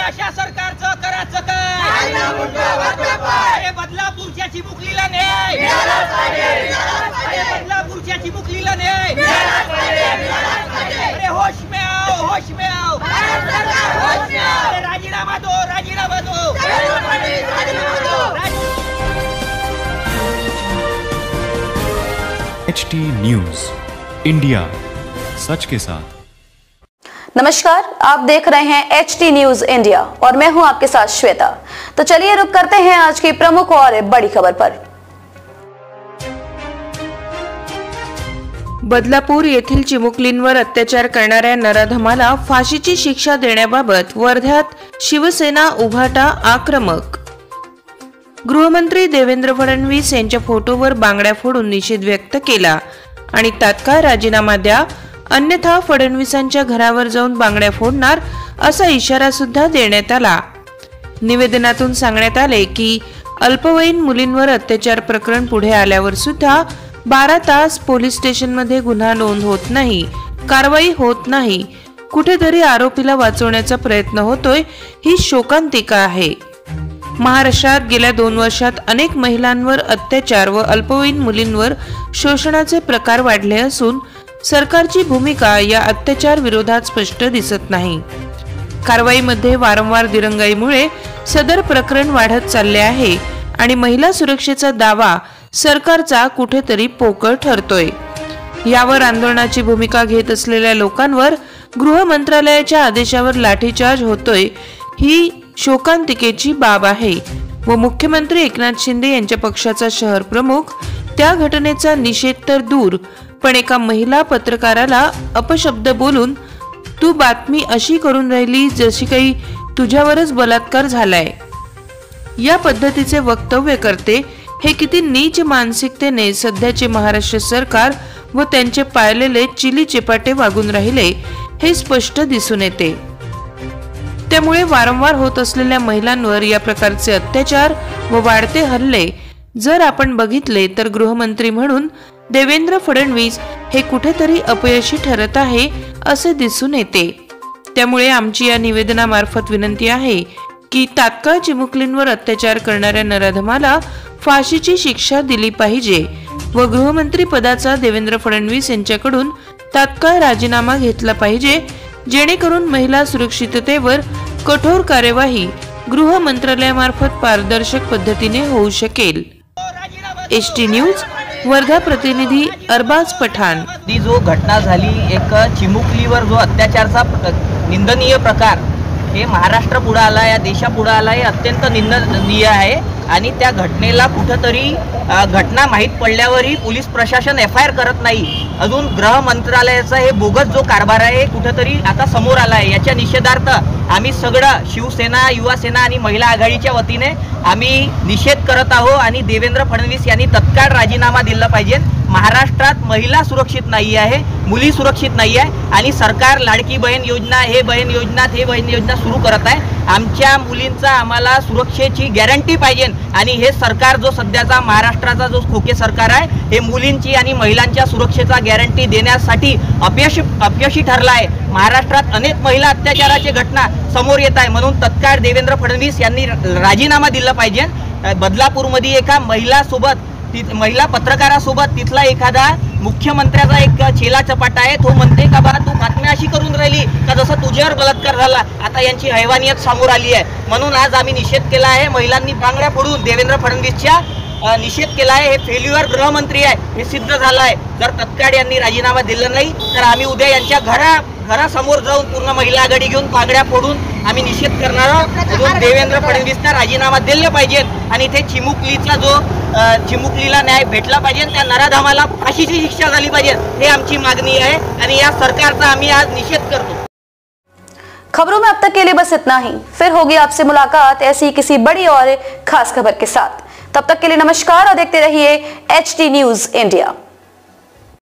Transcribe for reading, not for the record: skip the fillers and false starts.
अशा सरकारचं करायचं काय? अरे बदलापूरच्या चिमुकलीला न्याय, बदलापूरच्या चिमुकलीला न्याय, अरे होश में आओ, होश में आओ, अरे राजीनामा दो, राजीनामा दो। HT न्यूज, इंडिया सच के साथ। नमस्कार, आप देख रहे हैं HT न्यूज इंडिया और मैं हूं आपके साथ श्वेता। तो चलिए रुक करते हैं आज की प्रमुख और बड़ी खबर पर। बदलापूर येथील चिमुकलींवर अत्याचार करणाऱ्या नराधमाला फाशीची शिक्षा देण्याबाबत वर्ध्यात शिवसेना उभाटा आक्रमक। गृहमंत्री देवेंद्र फडणवीस यांच्या फोटोवर बांगड्या फोडून निषेध व्यक्त केला आणि तात्काळ राजीनामा द्या, अन्यथा फडणवीसांच्या घरावर जाऊन बांगड्या फोडणार असा इशारा सुद्धा देण्यात आला। निवेदनातून सांगण्यात आले की अल्पवयीन मुलींवर अत्याचार प्रकरण पुढे आल्यावर सुद्धा 12 तास पोलीस स्टेशनमध्ये गुन्हा नोंद होत नाही, कारवाई होत नाही, कुठेतरी आरोपीला वाचवण्याचा प्रयत्न होतोय, ही शोकांतिका आहे। महाराष्ट्रात गेल्या 2 वर्षात अनेक महिलांवर अत्याचार व अल्पवयीन मुलींवर शोषणाचे प्रकार वाढले असून सरकारची भूमिका या अत्याचार विरोधात स्पष्ट दिसत नाही। कारवाईमध्ये वारंवार दिरंगाईमुळे सदर प्रकरण वाढत चालले आहे आणि महिला सुरक्षेचा दावा सरकारचा कुठेतरी पोकळ ठरतोय। यावर आंदोलनाची भूमिका घेत असलेल्या लोकांवर गृह मंत्रालयाच्या आदेशावर लाठीचार्ज होतोय, ही शोकांतिकेची बाब आहे व मुख्यमंत्री एकनाथ शिंदे यांच्या पक्षाचा शहर प्रमुख त्या घटनेचा निषेध तर दूर, पण एका महिला पत्रकाराला अपशब्द बोलून तू बातमी अशी करून राहिली जशी काही तुझ्यावरच बलात्कार झालाय, या पद्धतीचे वक्तव्य करते। हे किती नीच मानसिकतेने सध्याचे महाराष्ट्र सरकार व त्यांचे पाळलेले चिली चिपाटे वागून राहिले हे स्पष्ट दिसून येते। त्यामुळे वारंवार होत असलेल्या महिलांवर या प्रकारचे अत्याचार व वाढते हल्ले जर आपण बघितले तर गृहमंत्री म्हणून देवेंद्र फडणवीस हे कुठेतरी अपयशी ठरत आहे असे दिसून येते। त्यामुळे आमची या निवेदनामार्फत विनंती आहे की तात्काळ चिमुकलींवर अत्याचार करणाऱ्या नराधमाला फाशीची शिक्षा दिली पाहिजे व गृहमंत्री पदाचा देवेंद्र फडणवीस यांच्याकडून तात्काळ राजीनामा घेतला पाहिजे, जेणेकरून महिला सुरक्षिततेवर कठोर कार्यवाही गृह मंत्रालयामार्फत पारदर्शक पद्धतीने होऊ शकेल। HT न्यूज वर्धा प्रतिनिधी अरबाज पठाण। ती जो घटना झाली, एक चिमुकलीवर जो अत्याचारचा निंदनीय प्रकार हे महाराष्ट्र पुढे आला, या देशा पुढे आला, हे अत्यंत निंदनीय आहे आणि त्या घटनेला कुठेतरी घटना माहीत पडल्यावरही पोलीस प्रशासन FIR करत नाही। अजून गृह मंत्रालयाचा हे बोगस जो कारभार आहे कुठेतरी आता समोर आला आहे। याच्या निषेधार्थ आम्ही सगळं शिवसेना, युवा सेना आणि महिला आघाडीच्या वतीने आम्ही निषेध करत आहोत आणि देवेंद्र फडणवीस यांनी तत्काळ राजीनामा दिला पाहिजे। महाराष्ट्रात महिला सुरक्षित नाही आहे, मुली सुरक्षित नाही आहे आणि सरकार लाडकी बहीण योजना, हे बहीण योजना, ते बहीण योजना सुरू करत आहे। आमच्या मुलींचा आम्हाला सुरक्षेची गॅरंटी पाहिजे आणि हे सरकार जो सध्याचा महाराष्ट्राचा जो खोके सरकार आहे हे मुलींची आणि महिलांच्या सुरक्षेचा गॅरंटी देण्यासाठी अपयशी ठरला आहे। महाराष्ट्रात अनेक महिला अत्याचाराची घटना समोर येत आहे, म्हणून तत्काळ देवेंद्र फडणवीस यांनी राजीनामा दिला पाहिजे। बदलापूरमध्ये एका महिला पत्रकारासोबत तिथला एखादा मुख्यमंत्र्याचा एक चेला चपाटा आहे, तो म्हणते का बा तू बातम्या अशी करून राहिली का जसं तुझ्यावर बलात्कार झाला। आता यांची हैवानियत समोर आली आहे, म्हणून आज आम्ही निषेध केला आहे। महिलांनी बांगड्या फोडून देवेंद्र फडणवीसच्या निषेध केला आहे। हे फेल्युअर गृहमंत्री आहे हे सिद्ध झालं आहे। जर तत्काळ यांनी राजीनामा दिला नाही तर आम्ही उद्या यांच्या घरासमोर जाऊन पूर्ण महिला आघाडी घेऊन बांगड्या फोडून आम्ही निषेध करणार आहोत। देवेंद्र फडणवीसचा राजीनामा दिला पाहिजे आणि इथे चिमुकलीला न्याय भेटला पाहिजे, त्या नराधमाला फाशीची शिक्षा झाली पाहिजे, हे आमची मागणी आहे आणि या सरकारचा आम्ही आज निषेध करतो। खबरों में अब तक के लिए बस इतना ही, फिर होगी आपसे मुलाकात ऐसी किसी बड़ी और खास खबर के साथ। तब तक के लिए नमस्कार और देखते रहिए HT न्यूज इंडिया।